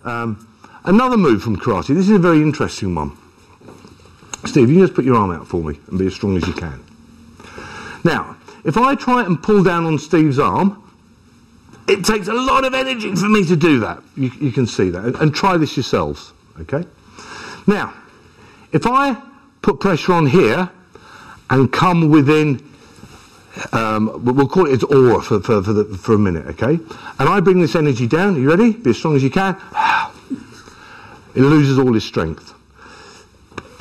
Another move from karate. This is a very interesting one. Steve, you just put your arm out for me and be as strong as you can. Now, if I try and pull down on Steve's arm, it takes a lot of energy for me to do that. You can see that. And try this yourselves, okay? Now, if I put pressure on here and come within, we'll call it its aura for a minute, okay? And I bring this energy down. Are you ready? Be as strong as you can. It loses all its strength.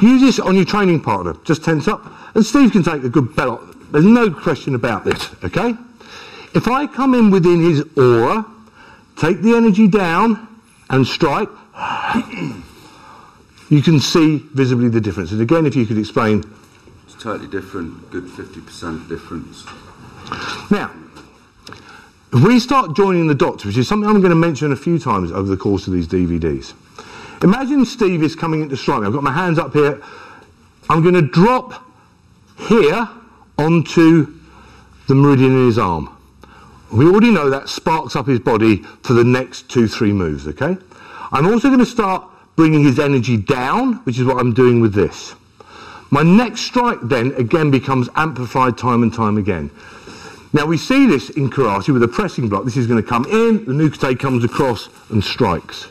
Use this on your training partner. Just tense up. And Steve can take a good belt. There's no question about this, okay? If I come in within his aura, take the energy down and strike, you can see visibly the difference. And again, if you could explain. It's totally different, good 50% difference. Now, if we start joining the dots, which is something I'm going to mention a few times over the course of these DVDs. Imagine Steve is coming in to strike me. I've got my hands up here. I'm going to drop here onto the meridian in his arm. We already know that sparks up his body for the next 2-3 moves, okay? I'm also going to start bringing his energy down, which is what I'm doing with this. My next strike then again becomes amplified time and time again. Now we see this in karate with a pressing block. This is going to come in, the nukete comes across and strikes.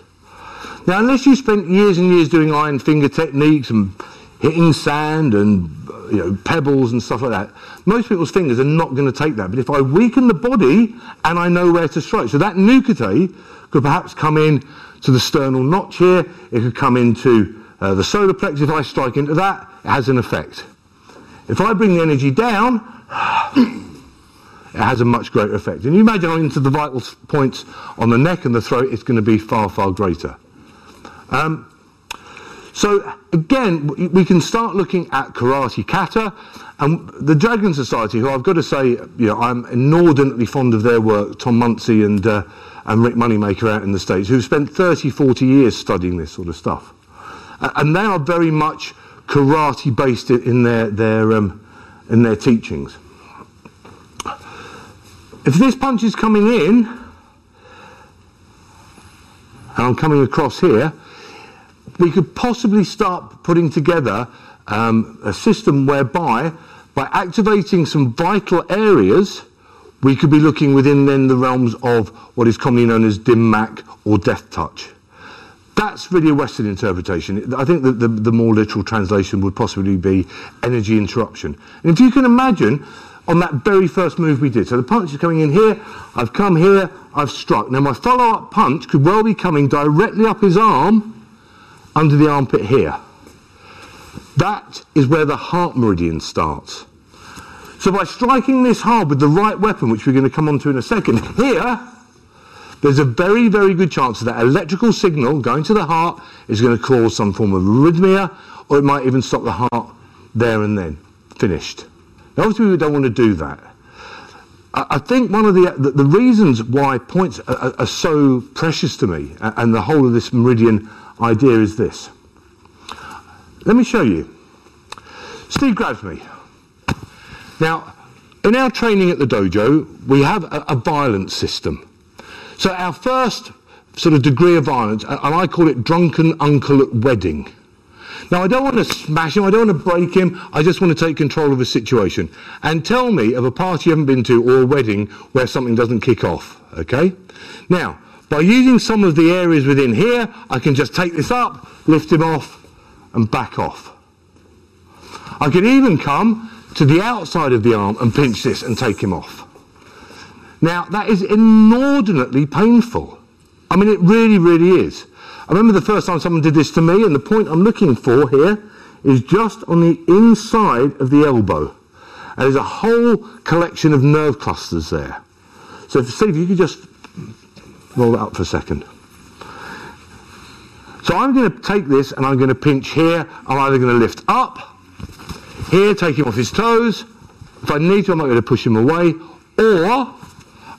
Now unless you spent years and years doing iron finger techniques and hitting sand and pebbles and stuff like that, most people's fingers are not going to take that. But if I weaken the body and I know where to strike, so that nukete could perhaps come in to the sternal notch here, it could come into the solar plexus. If I strike into that, it has an effect. If I bring the energy down, it has a much greater effect. And you imagine into the vital points on the neck and the throat, it's going to be far, far greater. So again, we can start looking at karate kata, and the Dragon Society, who I've got to say, I'm inordinately fond of their work, Tom Munsey and Rick Moneymaker out in the States, who've spent 30, 40 years studying this sort of stuff. And they are very much karate based in their teachings. If this punch is coming in, and I'm coming across here, we could possibly start putting together a system whereby, by activating some vital areas, we could be looking within then the realms of what is commonly known as dim mak or death touch. That's really a Western interpretation. I think that the more literal translation would possibly be energy interruption. And if you can imagine, on that very first move we did, so the punch is coming in here, I've come here, I've struck. Now my follow-up punch could well be coming directly up his arm, under the armpit here. That is where the heart meridian starts. So by striking this hard with the right weapon, which we're going to come on to in a second, here, there's a very, very good chance that that electrical signal going to the heart is going to cause some form of arrhythmia, or it might even stop the heart there and then. Finished. Now obviously we don't want to do that. I think one of the reasons why points are so precious to me, and the whole of this meridian idea is this. Let me show you. Steve grabs me. Now, in our training at the dojo, we have a violence system. So our first sort of degree of violence, and I call it drunken uncle at wedding. Now, I don't want to smash him, I don't want to break him, I just want to take control of a situation. And tell me of a party you haven't been to or a wedding where something doesn't kick off, okay? Now, by using some of the areas within here, I can just take this up, lift him off, and back off. I can even come to the outside of the arm and pinch this and take him off. Now, that is inordinately painful. I mean, it really, really is. I remember the first time someone did this to me, and the point I'm looking for here is just on the inside of the elbow. And there's a whole collection of nerve clusters there. So, Steve, you could just roll that up for a second. So I'm going to take this and I'm going to pinch here. I'm either going to lift up, here, take him off his toes. If I need to, I'm not going to push him away. Or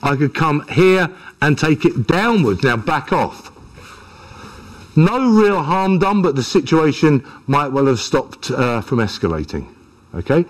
I could come here and take it downwards. Now back off. No real harm done, but the situation might well have stopped from escalating. Okay?